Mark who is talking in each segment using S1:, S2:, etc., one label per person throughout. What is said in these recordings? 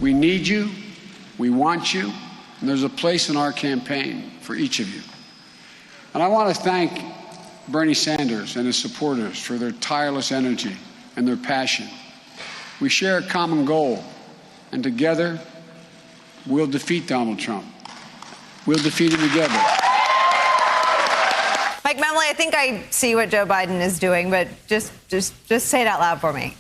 S1: We need you, we want you, and there's a place in our campaign for each of you. And I want to thank Bernie Sanders and his supporters for their tireless energy and their passion. We share a common goal, and together we'll defeat Donald Trump. We'll defeat him together.
S2: Mike Memley, I think I see what Joe Biden is doing, but just say it out loud for me.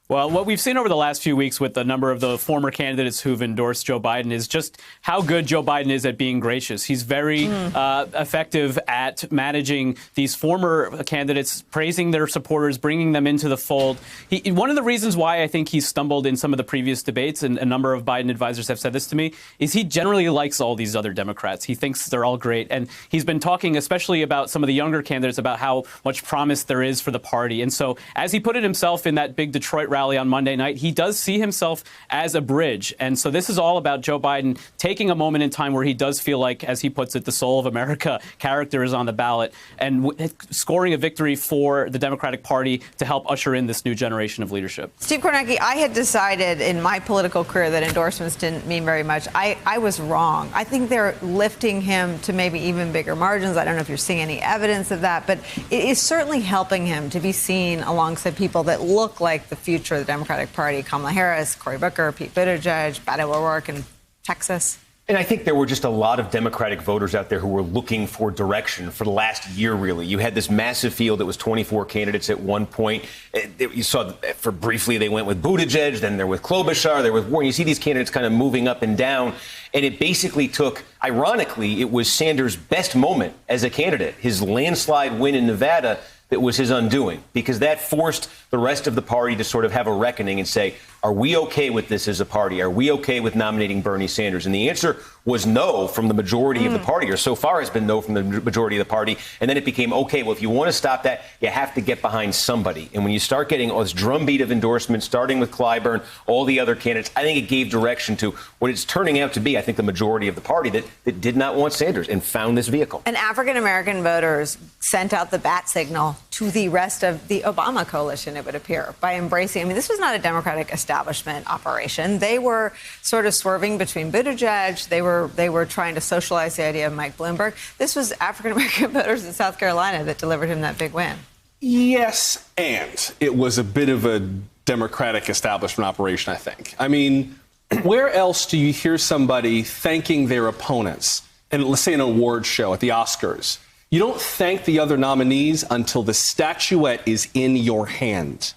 S3: Well, what we've seen over the last few weeks with a number of the former candidates who've endorsed Joe Biden is just how good Joe Biden is at being gracious. He's very effective at managing these former candidates, praising their supporters, bringing them into the fold. One of the reasons why I think he's stumbled in some of the previous debates, and a number of Biden advisors have said this to me, is he generally likes all these other Democrats. He thinks they're all great. And he's been talking especially about some of the younger candidates about how much promise there is for the party. And so as he put it himself in that big Detroit rally on Monday night, he does see himself as a bridge. And so this is all about Joe Biden taking a moment in time where he does feel like, as he puts it, the soul of America character is on the ballot and scoring a victory for the Democratic Party to help usher in this new generation of leadership.
S2: Steve Kornacki, I had decided in my political career that endorsements didn't mean very much. I was wrong. I think they're lifting him to maybe even bigger margins. I don't know if you're seeing any evidence of that, but it is certainly helping him to be seen alongside people that look like the future of the Democratic Party: Kamala Harris, Cory Booker, Pete Buttigieg, Beto O'Rourke in Texas.
S4: And I think there were just a lot of Democratic voters out there who were looking for direction for the last year, really. You had this massive field that was 24 candidates at one point. You saw, for briefly, they went with Buttigieg, then they're with Klobuchar, they're with Warren. You see these candidates kind of moving up and down. And it basically took, ironically, it was Sanders' best moment as a candidate, his landslide win in Nevada, that was his undoing, because that forced the rest of the party to sort of have a reckoning and say, are we okay with this as a party? Are we okay with nominating Bernie Sanders? And the answer was no from the majority of the party, or so far has been no from the majority of the party. And then it became, okay, well, if you want to stop that, you have to get behind somebody. And when you start getting all this drumbeat of endorsements, starting with Clyburn, all the other candidates, I think it gave direction to what it's turning out to be, I think, the majority of the party that did not want Sanders and found this vehicle.
S2: And African-American voters sent out the bat signal to the rest of the Obama coalition, it would appear, by embracing. I mean, this was not a Democratic establishment operation. They were sort of swerving between Buttigieg. They were trying to socialize the idea of Mike Bloomberg. This was African-American voters in South Carolina that delivered him that big win.
S5: Yes, and it was a bit of a Democratic establishment operation, I think. I mean, where else do you hear somebody thanking their opponents? And let's say an award show at the Oscars. You don't thank the other nominees until the statuette is in your hand.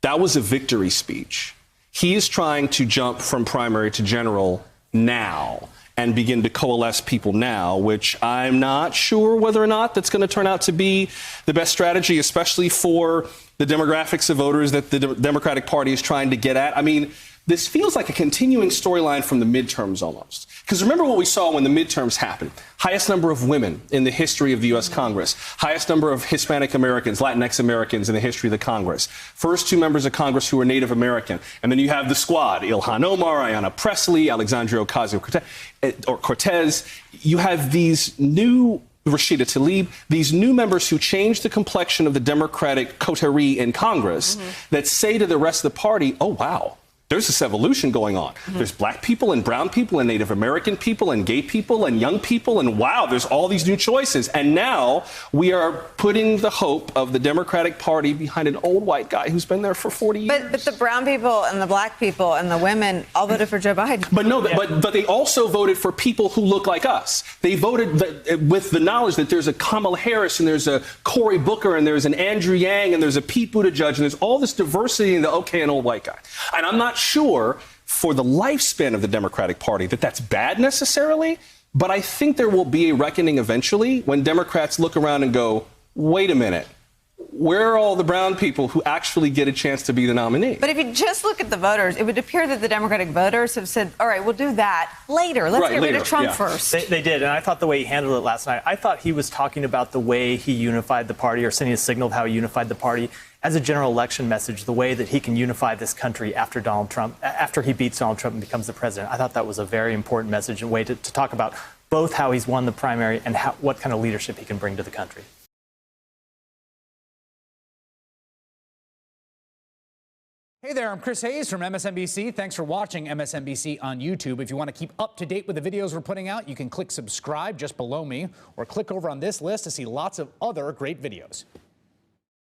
S5: That was a victory speech. He is trying to jump from primary to general now and begin to coalesce people now, which I'm not sure whether or not that's going to turn out to be the best strategy, especially for the demographics of voters that the Democratic Party is trying to get at. I mean, this feels like a continuing storyline from the midterms almost. Because remember what we saw when the midterms happened. Highest number of women in the history of the U.S. Congress. Highest number of Hispanic Americans, Latinx Americans in the history of the Congress. First two members of Congress who were Native American. And then you have the squad, Ilhan Omar, Ayanna Pressley, Alexandria Ocasio-Cortez. You have these new Rashida Tlaib, these new members who change the complexion of the Democratic coterie in Congress that say to the rest of the party, oh, wow. There's this evolution going on. There's black people and brown people and Native American people and gay people and young people. And wow, there's all these new choices. And now we are putting the hope of the Democratic Party behind an old white guy who's been there for 40 years.
S2: But the brown people and the black people and the women all voted for Joe Biden.
S5: But no, but they also voted for people who look like us. They voted with the knowledge that there's a Kamala Harris and there's a Cory Booker and there's an Andrew Yang and there's a Pete Buttigieg and there's all this diversity in the okay and old white guy. And I'm not sure for the lifespan of the Democratic Party that that's bad necessarily, but I think there will be a reckoning eventually when Democrats look around and go, wait a minute, where are all the brown people who actually get a chance to be the nominee?
S2: But if you just look at the voters, it would appear that the Democratic voters have said, all right, we'll do that later. Let's get rid of Trump first.
S6: They did, and I thought the way he handled it last night, I thought he was talking about the way he unified the party or sending a signal of how he unified the party as a general election message, the way that he can unify this country after Donald Trump, after he beats Donald Trump and becomes the president. I thought that was a very important message and way to talk about both how he's won the primary and what kind of leadership he can bring to the country.
S7: Hey, Hey there, I'm Chris Hayes from MSNBC. Thanks for watching MSNBC on YouTube. If you want to keep up to date with the videos we're putting out, you can click subscribe just below me or click over on this list to see lots of other great videos.